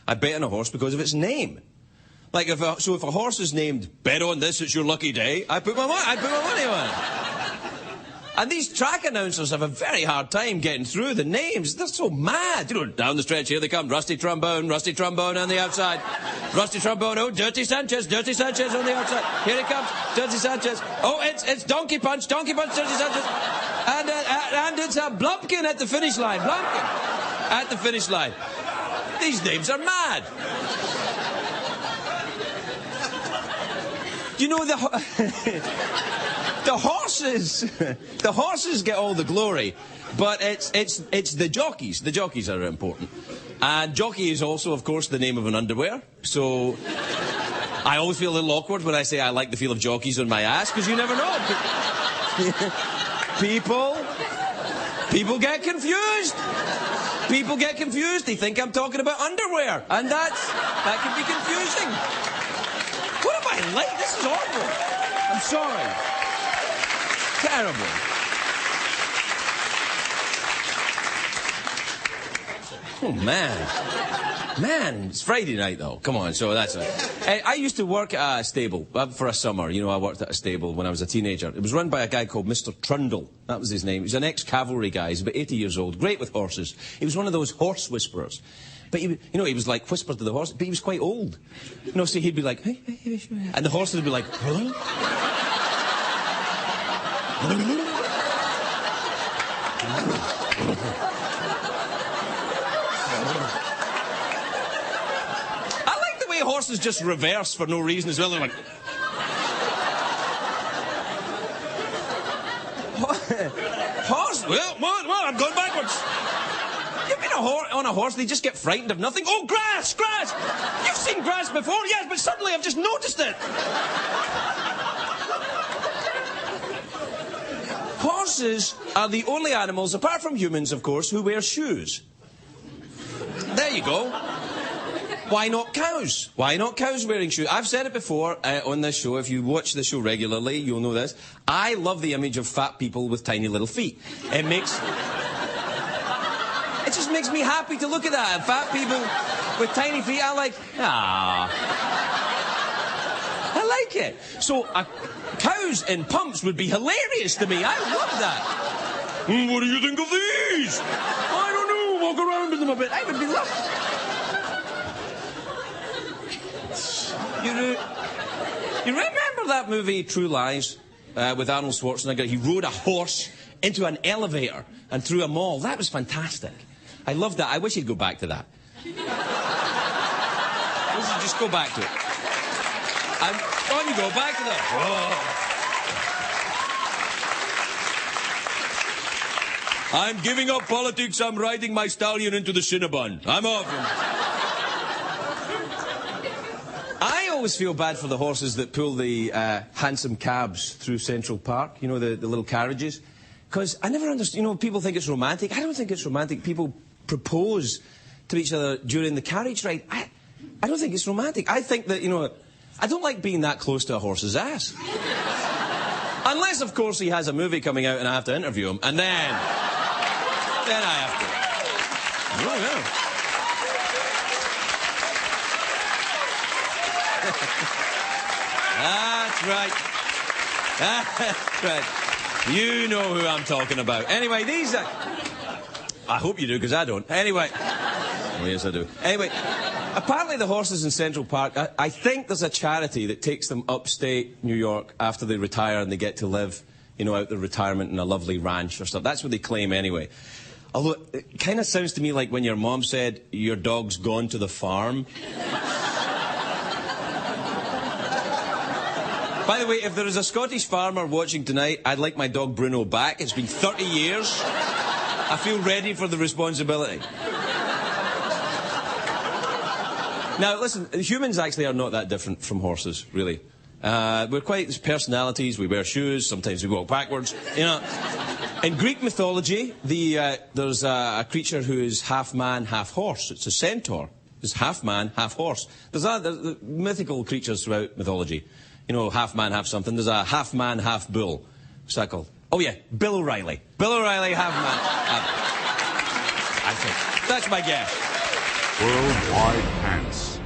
I bet on a horse because of its name. Like, if a horse is named, bet on this, it's your lucky day, I put my money on it. And these track announcers have a very hard time getting through the names. They're so mad. You know, down the stretch, here they come. Rusty Trombone on the outside. Rusty Trombone, oh, Dirty Sanchez on the outside. Here he comes, Dirty Sanchez. Oh, it's Donkey Punch, Dirty Sanchez. And it's a Blumpkin at the finish line. These names are mad. You know, the horses get all the glory, but it's the jockeys. The jockeys are important. And jockey is also, of course, the name of an underwear. So I always feel a little awkward when I say I like the feel of jockeys on my ass, because you never know. People get confused. They think I'm talking about underwear, and that can be confusing. What am I like? This is awful. I'm sorry. Terrible. Oh, man, it's Friday night, though. Come on, so that's it. I used to work at a stable for a summer. You know, I worked at a stable when I was a teenager. It was run by a guy called Mr. Trundle. That was his name. He was an ex-cavalry guy. He's about 80 years old. Great with horses. He was one of those horse whisperers. But, he was like whispered to the horse, but he was quite old. You know, so he'd be like, hey, and the horses would be like, hello? I like the way horses just reverse for no reason as well. They're like... Horse? Well, I'm going backwards. You've been on a horse, they just get frightened of nothing. Oh, grass! You've seen grass before, yes, but suddenly I've just noticed it. Horses are the only animals, apart from humans, of course, who wear shoes. There you go. Why not cows? Why not cows wearing shoes? I've said it before on this show. If you watch the show regularly, you'll know this. I love the image of fat people with tiny little feet. It just makes me happy to look at that. Fat people with tiny feet, I like it. So cows in pumps would be hilarious to me. I love that. What do you think of these? I don't know. Walk around in them a bit. I would be lovely. You remember that movie, True Lies, with Arnold Schwarzenegger? He rode a horse into an elevator and through a mall. That was fantastic. I loved that. I wish he'd go back to that. I wish he'd just go back to it. On you go, back to that. Oh. I'm giving up politics. I'm riding my stallion into the Cinnabon. I'm off. I always feel bad for the horses that pull the handsome cabs through Central Park. You know, the little carriages. Because I never understand, you know, people think it's romantic. I don't think it's romantic. People propose to each other during the carriage ride. I don't think it's romantic. I think that, you know, I don't like being that close to a horse's ass. Unless, of course, he has a movie coming out and I have to interview him. And then I have to. Oh, yeah. That's right. You know who I'm talking about. Anyway, these are... I hope you do, because I don't. Anyway. Oh, yes, I do. Anyway, apparently the horses in Central Park, I think there's a charity that takes them upstate New York after they retire and they get to live, you know, out their retirement in a lovely ranch or stuff. That's what they claim anyway. Although, it kind of sounds to me like when your mom said, your dog's gone to the farm. By the way, if there is a Scottish farmer watching tonight, I'd like my dog Bruno back. It's been 30 years. I feel ready for the responsibility. Now, listen, humans actually are not that different from horses, really. We're quite personalities. We wear shoes. Sometimes we walk backwards. You know, in Greek mythology, there's a creature who is half man, half horse. It's a centaur. It's half man, half horse. There's mythical creatures throughout mythology. You know, half man, half something. There's a half man, half bull. What's that called? Oh, yeah, Bill O'Reilly. Bill O'Reilly, half man, half... I think. That's my guess. Worldwide Pants.